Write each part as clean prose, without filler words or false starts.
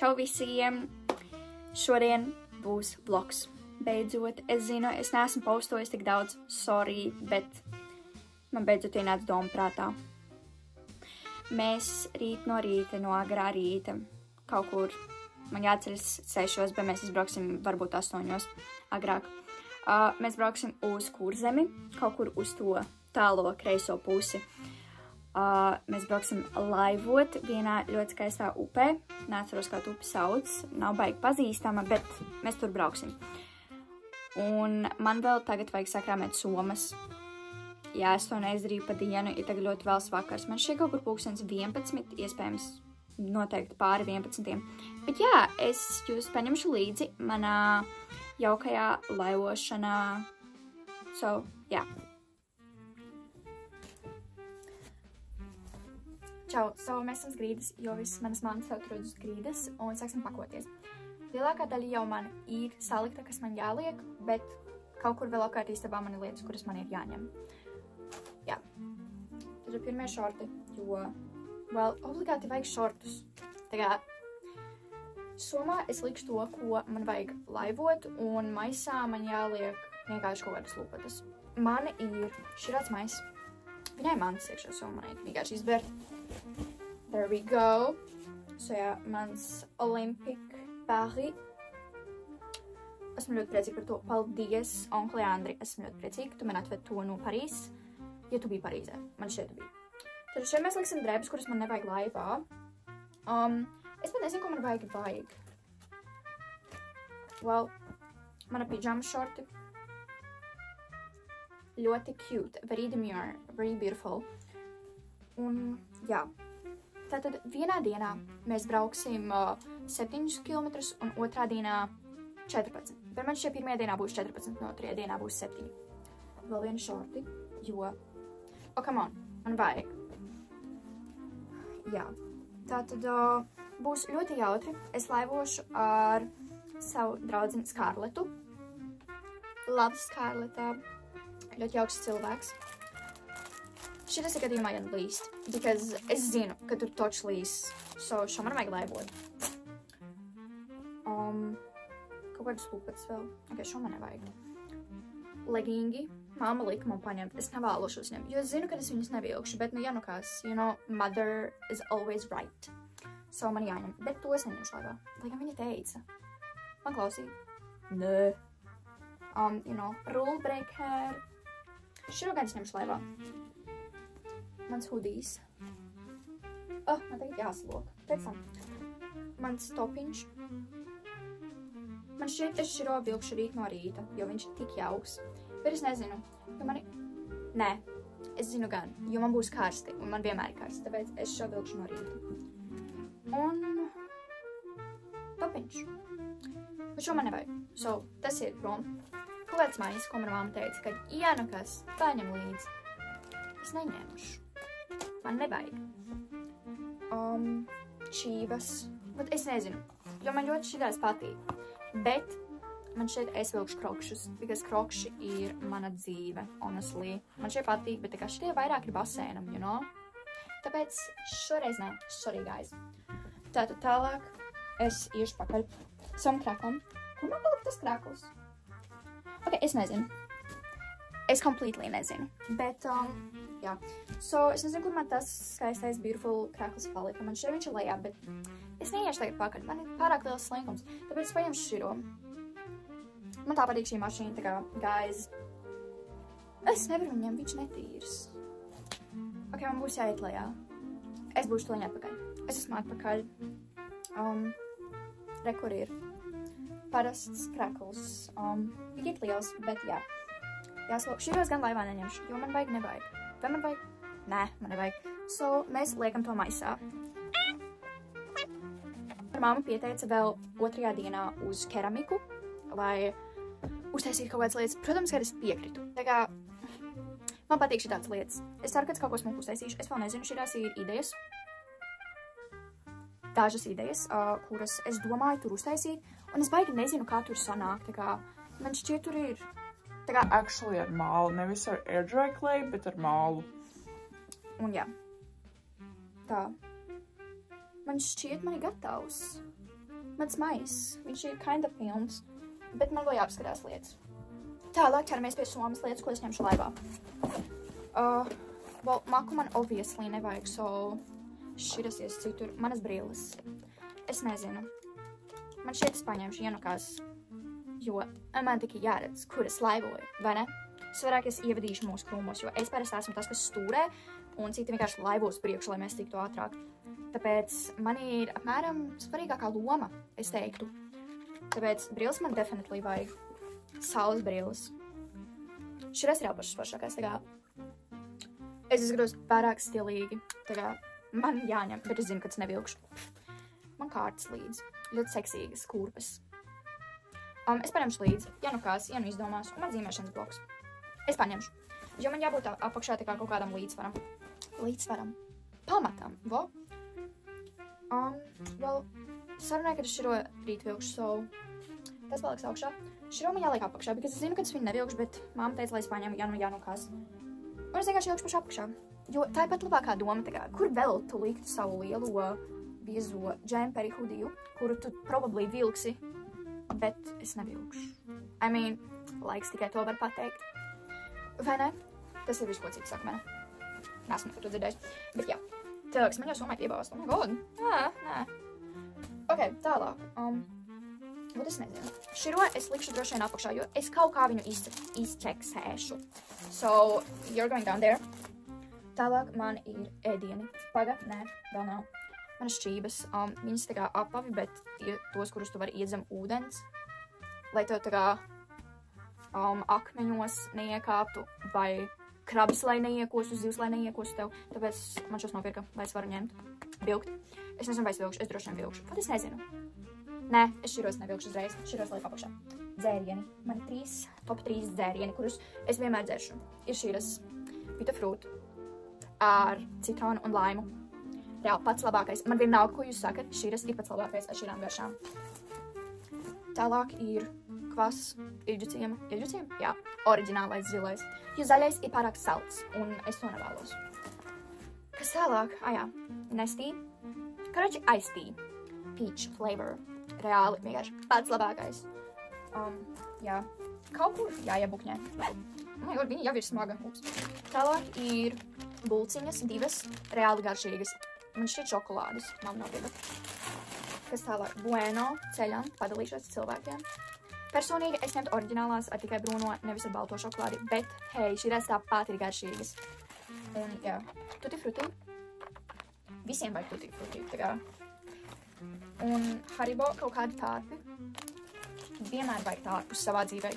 Čau visiem! Šodien būs vlogs. Beidzot, es zinu, es neesmu postojis tik daudz, sorry, bet man beidzot ienāca doma prātā. Mēs rīt no rīta, no agrā rīta, kaut kur, man jāceļas 6, bet mēs izbrauksim varbūt 8 agrāk. Mēs brauksim uz Kurzemi, kaut kur uz to tālo kreiso pusi. Mēs brauksim laivot vienā ļoti skaistā upē. Neatceros, kā upe sauc, nav baigi pazīstama, bet mēs tur brauksim. Un man vēl tagad vajag sakrāmēt somas. Jā, es to neizdarīju pa dienu, ir tagad ļoti vēls vakars. Man šeit kaut kur pulkstens 11, iespējams noteikti pāri 11. Bet jā, es jūs paņemšu līdzi manā jaukajā laivošanā. So, jā. Čau, mēs esam grīdas, jo visas manas mantas atrod uz grīdas, un sāksim pakoties. Lielākā daļa jau man ir salikta, kas man jāliek, bet kaut kur vēl apkārt īstabā man ir lietas, kuras man ir jāņem. Jā. Tad ir pirmie šorti, jo, obligāti vajag šortus. Tagad, somā es likšu to, ko man vajag laivot, un maisā man jāliek vienkārši kaut kādas lupatas. Man ir širāds mais. Viņai mantas iekšā somanīt, vienkārši izbērt. There we go. So jā, mans Olympic Paris. Esmu ļoti priecīga par to. Paldies, onkli Andri. Esmu ļoti priecīga. Tu man atved to no Parīzes. Ja tu biji Parīzē. Man šeit tu biji. Tad šeit mēs liksim drēbes, kuras man nevajag laivā. Es pat nezinu, ko man vajag. Well, mana pijama šorti. Ļoti cute, very demure, very beautiful. Un, jā. Tātad vienā dienā mēs brauksim 7 km un otrā dienā 14. Bet man šie pirmajā dienā būs 14, no otrajā dienā būs 7. Vēl viena šorti, jo... come on, man vajag. Jā. Tātad būs ļoti jautri. Es laivošu ar savu draudzeni Skarletu. Labi, Skarleta. Ļoti jauks cilvēks. Šitas ir gadījumā jānlīst, because es zinu, ka tur toč līs, so šo man vajag laivot. Kaut kādas lupatas vēl. Ok, šo man nevajag. Legingi. Māma lika man paņemt. Es nevēlošos ņemt, jo es zinu, ka es viņus nevilkšu, bet nu jānukās, you know, mother is always right. So man jāņem, bet to es neņemšu laivā. Lai gan viņa teica. Man klausīja. Nē. You know, rule breaker. Širo gan es ņemšu laivā. Mans hoodies. Man tagad jāslok. Pēc tam. Mans topiņš. Man šķiet, es širo vilkšu rīt no rīta, jo viņš ir tik jauks. Bet es nezinu, jo mani... Nē, es zinu gan, jo man būs karsti, un man vienmēr ir karsti, tāpēc es šo vilkšu no rīta. Un... topiņš. Bet šo man nevajag. So, tas ir prom. Kaut kāds mais, ko man māma teica, ka, ja nu kas, paņem līdzi. Es neņemšu. Man nevajag. Čīvas. Bet es nezinu, jo man ļoti šitās patīk. Bet man šeit es vilkšu krokšus, because krokši ir mana dzīve, honestly. Man šeit patīk, bet tā kā šitie vairāk ir basēnam, you know? Tāpēc šoreiz nē, sorry guys. Tātad tālāk es iešu pakaļ savam kraklam. Kur man palika tas krakls? Ok, es nezinu. Es completely nezinu. Bet, jā. So, es nezinu, kur man tas skaistais, beautiful krakls palika. Man šeit viņš ir lejā, bet es neiešu tagad pakaļ. Man ir pārāk liels slinkums. Tāpēc es paņemšu širo. Man tā patīk šī mašīna, tā kā, guys. Es nevaru viņam, viņš netīrs. Ok, man būs jāiet lejā. Es būšu to atpakaļ. Es esmu atpakaļ. Re, kur ir? Parasts krakls. Tik liels, bet jā. Jāslok. Širos gan laivā neņemšu, jo man vajag nevajag. Vai man vajag? Nē, man nevajag. So, mēs liekam to maisā. Māma pieteica vēl otrajā dienā uz keramiku, lai uztaisītu kaut kādas lietas. Protams, ka es piekritu. Tā kā man patīk šitādas lietas. Es ceru, ka es kaut ko smuku uztaisīšu. Es vēl nezinu, šitās ir idejas. Dažas idejas, kuras es domāju tur uztaisīt. Un es baigi nezinu, kā tur sanāk. Tā kā man šķiet tur ir... Tā kā... Actually ar mālu. Nevis ar air dry clay, bet ar mālu. Un jā. Tā. Man šķiet, man ir gatavs. Mans maiss, viņš ir kinda pilns, bet man vēl jāapskatās lietas. Tālāk ķeramies pie somas lietas, ko es ņemšu laivā. Maku man obviously nevajag, so šķirasies citur. Manas brilles. Es nezinu. Man šeit es paņemšu, ja nu kas, jo man tikai jāredz, kur es laivoju, vai ne? Svarāk es ievadīšu mūsu krūmos, jo es parasti esmu tas, kas stūrē, un citi vienkārši laivos priekšu, lai mēs tiktu ātrāk. Tāpēc man ir apmēram svarīgākā loma, es teiktu. Tāpēc brilles man definitely vajag. Saules brilles. Širas ir jau pašas pašākās, tā kā es izskatos pārāk stilīgi, tā kā man jāņem, bet es zinu, ka tas nevilkšu. Man kārtas līdzi, ļoti seksīgas kurpes. Es paņemšu līdzi, ja nu kās, ja nu izdomās, un man zīmēšanas bloks. Es paņemšu, jo man jābūt apakšā tā kā kaut kādam līdzsvaram. Pamatam, vo? Sarunāju, kad es širo rīt vilkšu, so tas paliks augšā. Širo man jāliek apakšā, because es zinu, ka es viņu nevilkšu, bet māma teica, lai es paņemu, ja nu kās. Un es vienkārši vilkšu pašu apakšā, jo tā ir pat labākā doma, tā kā, kur vēl tu liktu savu lielo biezo džemperi hudiju, kuru tu probably vilksi, bet es nevilkšu. I mean, laiks tikai to var pateikt. Vai ne? Tas ir viss, ko cits saka, vai ne? Nesmu par to dzirdējis. Bet jā, cilvēks man jau somai piebāvās. Oh my god. Nē. Ok, tālāk. Bet es nezinu. Širo es likšu droši vien apakšā, jo es kaut kā viņu izčeksēšu. So, you're going down there. Tālāk man ir ēdieni. Paga? Nē, vēl nav. Manas šķības, viņas tā kā apavi, bet tos, kurus tu vari iet zem ūdens, lai tev tā kā akmeņos neiekāptu, vai krabis, lai neiekostu, zivs, lai neiekostu tev, tāpēc man šos nopirka, lai es varu ņemt, vilkt. Es nezinu, vai es vilkšu, es droši vien vilkšu. Pat es nezinu. Nē, es širos nevilkšu uzreiz, širos liek apakšā. Dzērieni. Man ir top 3 dzērieni, kurus es vienmēr dzeršu. Ir širas Vitafruit ar citronu un laimu. Reāli pats labākais. Man vienalga, ko jūs sakat, širas ir pats labākais ar šīrām garšām. Tālāk ir kvass ilģuciem. Ilģuciem? Jā, oriģinālais zilais. Jo zaļais ir pārāk salds, un es to nevēlos. Kas tālāk? Jā, Nestī. Karoči, iced tea. Peach flavor. Reāli, vienkārši pats labākais. Jā, kaut kur jāiebukņē. Viņa jau ir smaga. Tālāk ir bulciņas, 2, reāli garšīgas. Man šķiet šokolādes, man nav gribat. Kas tālāk? Bueno, ceļam, padalīšos cilvēkiem. Personīgi es ņemtu oriģinālās ar tikai brūno, nevis ar balto šokolādi, bet, hei, šīs tāpat ir garšīgas. Un, jā, tutti frutti. Visiem vajag tutti frutti, tā kā. Un Haribo kaut kādi tārpi. Vienmēr vajag tārpus savā dzīvē,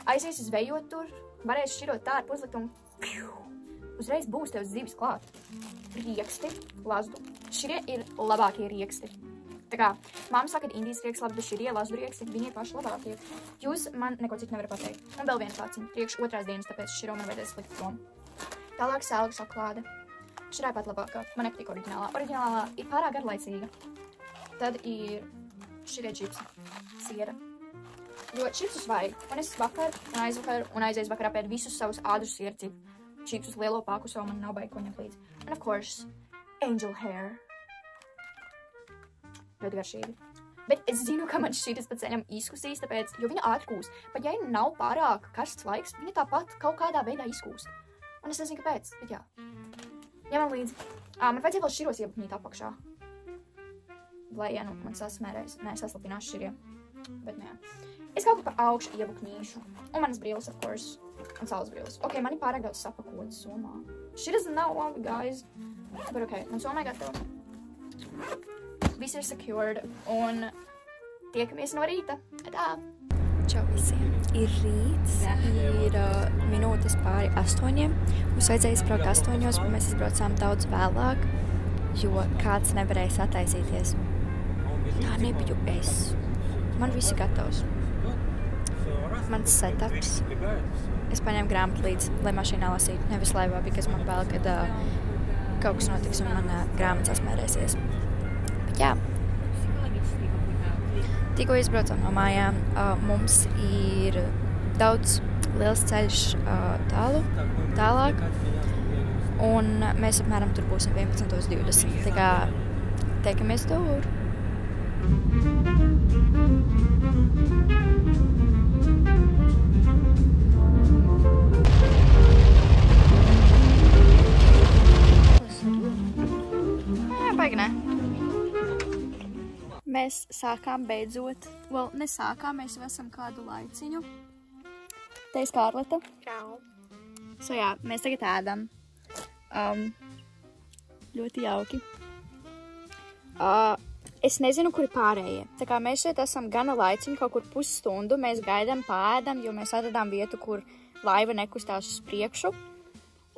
aizies zvejot tur, varēs šķirot tārpu, uzlikt un uzreiz būs tev zivis klāt. Rieksti, lazdu. Širie ir labākie rieksti. Tā kā, māma saka, ka Indijas rieksti labi, bet širie lazdu rieksti, viņi ir paši labākie. Jūs man neko citu nevarat pateikt. Un vēl viens vāciņ, priekš 2. dienas, tāpēc širo man vajadzēs slikt prom. Tālāk sēlga šokolāde. Širā pat labākā. Man nepatīk oriģinālā. Oriģinālā ir pārāk garlaicīga. Tad ir širie čipsi. Siera. Jo čipsus vajag. Un es vakar un aizvakar un aizies vakarā pēc visus savus ādrus sierci. Čipsus lielo pāku, so man nav baigi ko ņemt līdzi. And of course, angel hair. Ļoti garšīgi. Bet es zinu, ka man šķitas pa ceļam izkusīs, tāpēc, jo viņa ātri kūs. Pat ja nav pārāk karsts laiks, viņa tāpat kaut kādā veidā izkūs. Un es nezinu, kāpēc, bet jā. Ņemam līdzi. Man vajadzēja vēl širos iebukņīt apakšā. Lai, ja nu, man sasmērēs, saslapinās širie. Bet nē. Es kaut kā pa augšu iebukņīšu. Un manas brilles, of course. Un saules brilles. Ok, man ir pārāk daudz sapakotas somā. Šitas nav labi, guys. Bet ok, man somā gatava. Viss ir secured. Un tiekamies no rīta. Tā. Čau visiem. Ir rīts, ir minūtes pāri 8. Mums vajadzēja izbraukt 8, bet mēs izbraucām daudz vēlāk, jo kāds nevarēja sataisīties. Tā nebiju es. Man viss ir gatavs. Mans setups. Es paņēmu grāmatu līdzi, lai mašīnā lasītu, nevis laivā, because man bail, kad kaut kas notiks un man grāmata sasmērēsies. Bet jā. Tikko izbraucam no mājām, mums ir daudz liels ceļš tālāk, un mēs apmēram tur būsim 11:20. Tā kā tiekamies tur. Mēs sākām beidzot, nesākām, mēs jau esam kādu laiciņu. Te ir Skārleta. Čau. Jā, mēs tagad ēdam. Ļoti jauki. Es nezinu, kuri pārējie. Tā kā mēs šeit esam gana laiciņu, kaut kur pusstundu, mēs gaidām, pāēdam, jo mēs atradām vietu, kur laiva nekustās uz priekšu.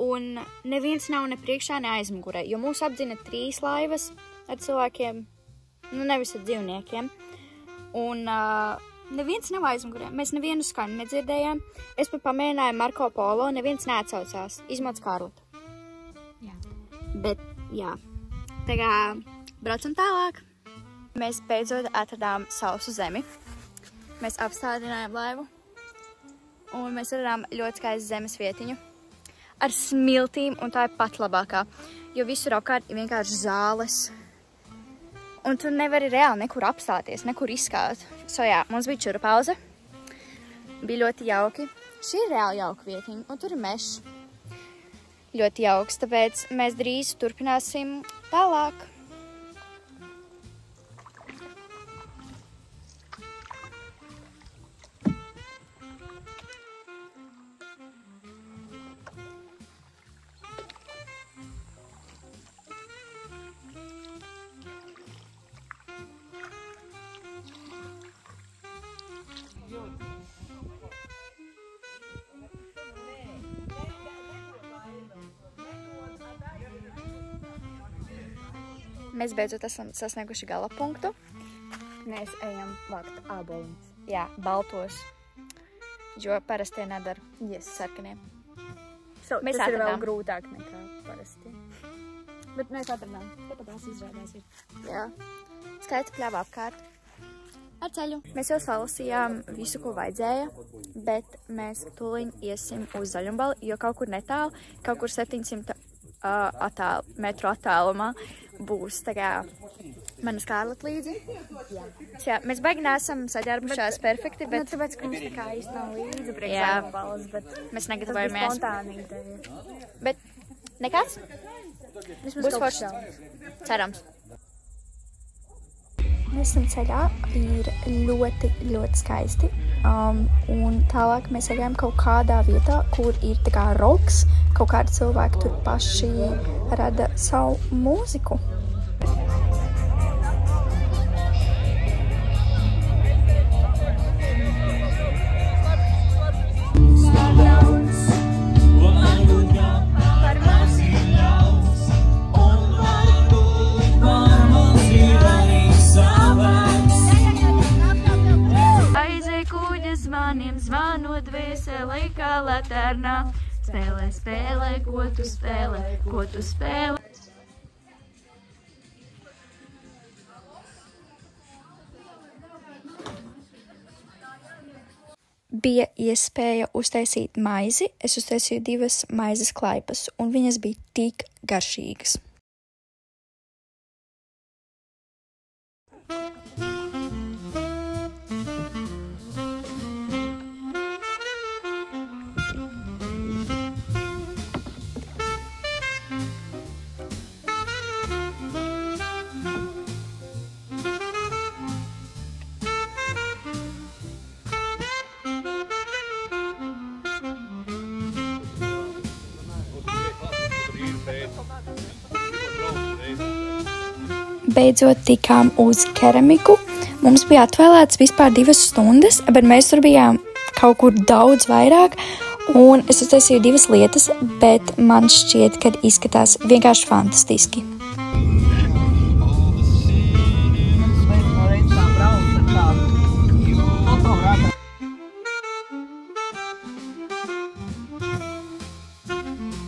Un neviens nav ne priekšā, ne aizmugurē, jo mūs apdzina 3 laivas ar cilvēkiem, nevis ar dzīvniekiem. Un neviens nav aizmugurē. Mēs nevienu skaņu nedzirdējām. Es pat pamēģināju Marko Polo, neviens neatsaucās. Izmot Skārleta. Jā. Bet, jā. Tā kā braucam tālāk. Mēs beidzot atradām sausu zemi. Mēs apstādinājām laivu. Un mēs atradām ļoti skaistu zemes vietiņu. Ar smiltīm, un tā ir pat labākā. Jo visur apkārt ir vienkārši zāles. Un tu nevari reāli nekur apstāties, nekur izskāt. Jā, mums bija čura pauze. Bija ļoti jauki. Šī ir reāli jauka vietiņa, un tur ir mežs. Ļoti jauks, tāpēc mēs drīz turpināsim tālāk. Mēs beidzot esam sasnieguši gala punktu. Mēs ejam vākt āboliņus. Jā, baltos. Jo parastie nedara sarkanie. Tas ir vēl grūtāk nekā parasti. Bet mēs atradām. Tāpat tās izrādās ir. Jā. Skaita pļāva apkārt. Ar ceļu. Mēs jau salasījām visu, ko vajadzēja, bet mēs tūliņ iesim uz Zaļumbali, jo kaut kur netālu, kaut kur 700 metru attālumā būs tā kā mana Skārleta līdzi. Jā, mēs baigi neesam saģērbušās perfekti, bet... Tāpēc, ka mums tā kā īsti nav līdzi priekš Jā, Zaļumbalas, bet... Mēs negatavojamies. Tas bija spontāni tevi. Bet nekāds? Būs forši. Cerams. Mēs esam ceļā, ir ļoti, ļoti skaisti. Un tālāk mēs ejam kaut kādā vietā, kur ir tā kā roks, kaut kādi cilvēki tur paši rada savu mūziku. Zvanot dvēselē kā laternā. Spēlē, spēlē, ko tu spēlē, ko tu spēlē. Bija iespēja uztaisīt maizi. Es uztaisīju 2 maizes klaipas, un viņas bija tik garšīgas. Beidzot tikām uz keramiku. Mums bija atvēlēts vispār 2 stundas, bet mēs tur bijām kaut kur daudz vairāk. Un es uztaisīju 2 lietas, bet man šķiet, ka izskatās vienkārši fantastiski.